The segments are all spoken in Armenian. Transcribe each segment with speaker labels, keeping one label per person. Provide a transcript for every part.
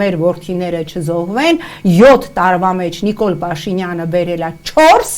Speaker 1: մեր որդիները չզոհվեն, 7 տարվա մեջ Նիկոլ Փաշինյանը բերել է 4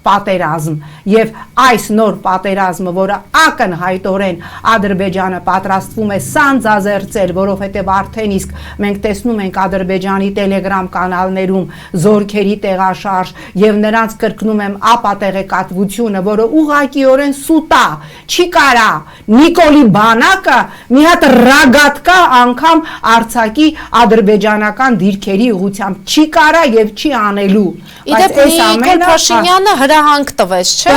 Speaker 1: պատերազմ եւ այս նոր պատերազմը, որը ակնհայտորեն Ադրբեջանը պատրաստվում է սանձազերծել, որովհետեւ արդեն իսկ մենք տեսնում ենք Ադրբեջանի Telegram կանալներում զորքերի տեղաշարժ եւ նրանց կրկնում եմ ապատեղեկատվությունը, որը ուղղակիորեն սուտա, չի կարա Նիկոլի բանակը մի հատ ռագատկա անգամ Արցախի ադրբեջանական դիրքերի ուղությամբ չի կարա եւ չի անելու։
Speaker 2: Նիկոլ Փաշինյանը հրահանգ տվեց, չէ՞,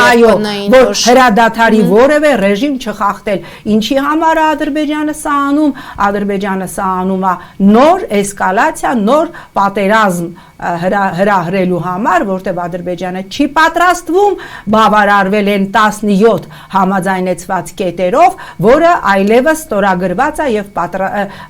Speaker 1: այո, որ հրադադարի որևէ ռեժիմ չխախտել։ Ինչի համար է Ադրբեջանը սա անում։ Ադրբեջանը սա անում է նոր էսկալացիա, նոր պատերազմ հրահրելու համար, որտեղ Ադրբեջանը չի պատրաստվում, բավարարվել են 17 համաձայնեցված կետերով, որը այլևս ստորագրված է եւ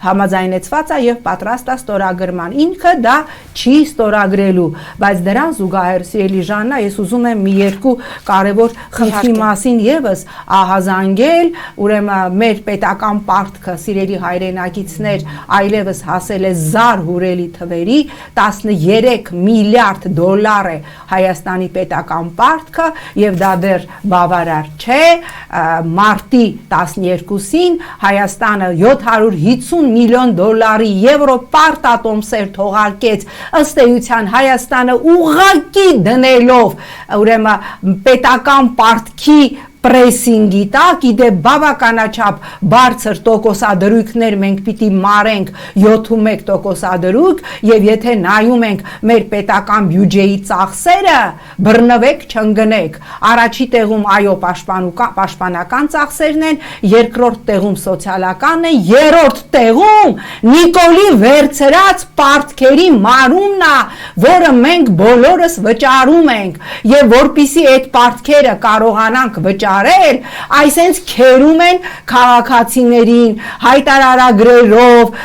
Speaker 1: համաձայնեցված է եւ պատրաստ է ստորագրման։ Ինքը դա չի ստորագրելու, բայց դրան զուգահեռ սիրելի Ժաննա, ես ուզում եմ մի երկու կարևոր խնդրի մասին եւս ահազանգել, ուրեմն մեր պետական պարտքը, սիրելի հայրենակիցներ, այլևս հասել է զարհուրելի թվերի, 13 միլիարդ դոլար է Հայաստանի պետական պարտքը եւ դա դեռ բավարար չէ։ Մարտի 12-ին Հայաստանը 750 միլիոն դոլարի եվրոպարտ ատոմսեր թողարկեց, ըստ էության Հայաստանը ուղղակի դնելով ուրեմն պետական պարտքի պրեսինգի տակ, իդե բավականաչափ բարձր տոկոսադրույքներ մենք պիտի մարենք 71% ադրույք եւ եթե նայում ենք մեր պետական բյուջեի ծախսերը, բռնվեք չընկնեք։ Առաջի տեղում այո պաշտպանական ծախսերն են, երկրորդ տեղում սոցիալականն են, երրորդ տեղում Նիկոլի վերցրած պարտքերի մարումն է, որը մենք բոլորս վճարում ենք եւ որpիսի այդ պարտքերը կարողանանք վճարել, այսենց քերում են քաղաքացիներին հայտարարագրերով,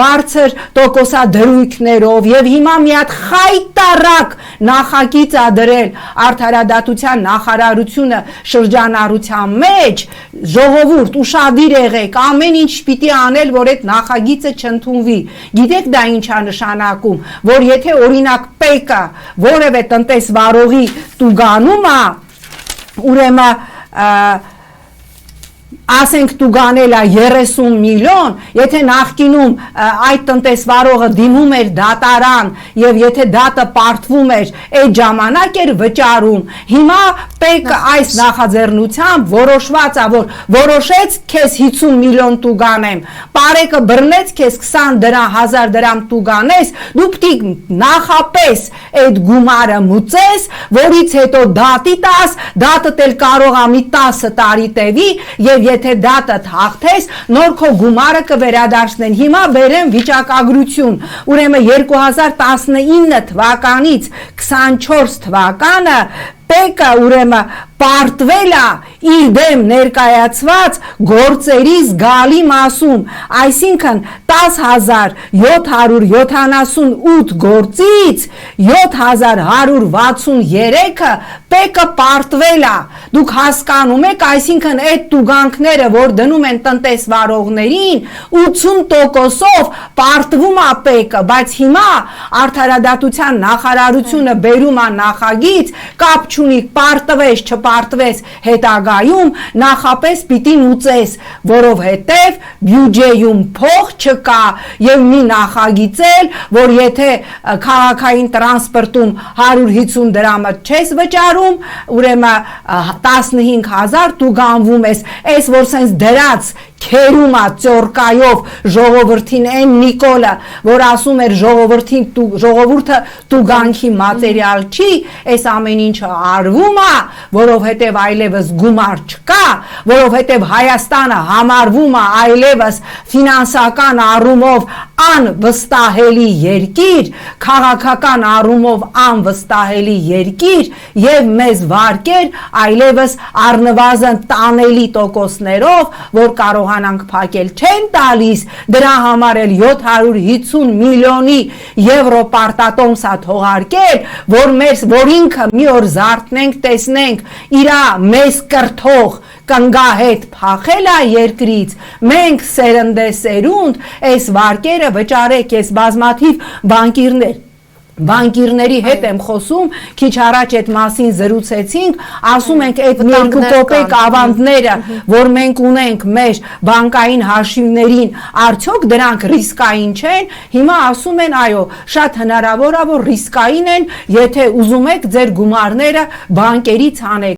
Speaker 1: բարձր տոկոսադրույքներով եւ հիմա մի հատ խայտարակ նախագիծ ա դրել Արդարադատության նախարարությունը շրջանառության մեջ, ժողովուրդ ուշադիր եղեք, ամեն ինչ պիտի անել, որ այդ նախագիծը չընդունվի։ Գիտեք դա ինչ է նշանակում, որ եթե օրինակ ՊԵԿ-ը որևէ տնտեսվարողի տուգանում է, ուրեմն ասենք տուգանել է 30 միլիոն, եթե նախկինում այդ տնտեսվարողը դիմում էր դատարան եւ եթե դատը պարտվում էր, այդ ժամանակ էր վճարում։ Հիմա ՊԵԿ-ը այս նախաձեռնությամբ որոշված է, որ որոշեց քեզ 50 միլիոն տուգանեմ, Պարեկը բռնեց քեզ 20,000 դրամ տուգանես, դու պիտի նախապես այդ գումարը մուծես, որից հետո դատի տաս, դատը էլ կարող է մի 10 տարի տևի եւ եթե դատը հաղթես, նոր քո գումարը կվերադարձնեն։ Հիմա բերեմ վիճակագրություն։ Ուրեմն 2019 թվականից 24 թվականը ՊԵԿ-ը ուրեմն պարտվել է իր դեմ ներկայացված գործերի զգալի մասում, այսինքն 10,778 գործից 7,163-ը ՊԵԿ-ը պարտվել է։ Դուք հասկանում եք, այսինքն այդ տուգանքները, որ դնում են տնտեսվարողներին, 80%-ով պարտվում է ՊԵԿ-ը, բայց հիմա Արդարադատության նախարարությունը բերում է նախագիծ, կապ չունի պարտվես, չպարտվես հետագայում նախապես պիտի մուծես, որովհետև բյուջեում փող չկա եւ մի նախագիծել, որ եթե քաղաքային տրանսպորտում 150 դրամը չես վճարում, ուրեմն 15,000 տուգանվում ես, այս որ սենց դրած քերում է ծորկայով ժողովրդին այն Նիկոլը, որ ասում էր ժողովուրդը տուգանքի մատերիալ չի, այս ամեն ինչը արվում է, որովհետև այլևս գումար չկա, որովհետև Հայաստանը համարվում է այլևս ֆինանսական առումով անվստահելի երկիր, քաղաքական առումով անվստահելի երկիր եւ մեզ վարկեր այլևս առնվազն տանելի տոկոսներով, որ կարող կարողանանք փակել, չեն տալիս դրա համար էլ 750 միլիոնի եվրո պարտատոմսա թողարկել, որ ինքը մի օր զարթնենք, տեսնենք իրա մեզ կրթող կնգահետ փախել է երկրից, մենք սերնդեսերունդ այս վարկերը վճարեք, ես բազմաթիվ բանկիրների հետ եմ խոսում, քիչ առաջ այդ մասին զրուցեցինք, ասում ենք այդ 2 կոպեկ ավանդները, որ մենք ունենք մեր բանկային հաշիվներին, արդյոք դրանք ռիսկային չեն, հիմա ասում են այո, շատ հնարավոր է, որ ռիսկային են, եթե ուզում եք ձեր գումարները բանկերից հանեք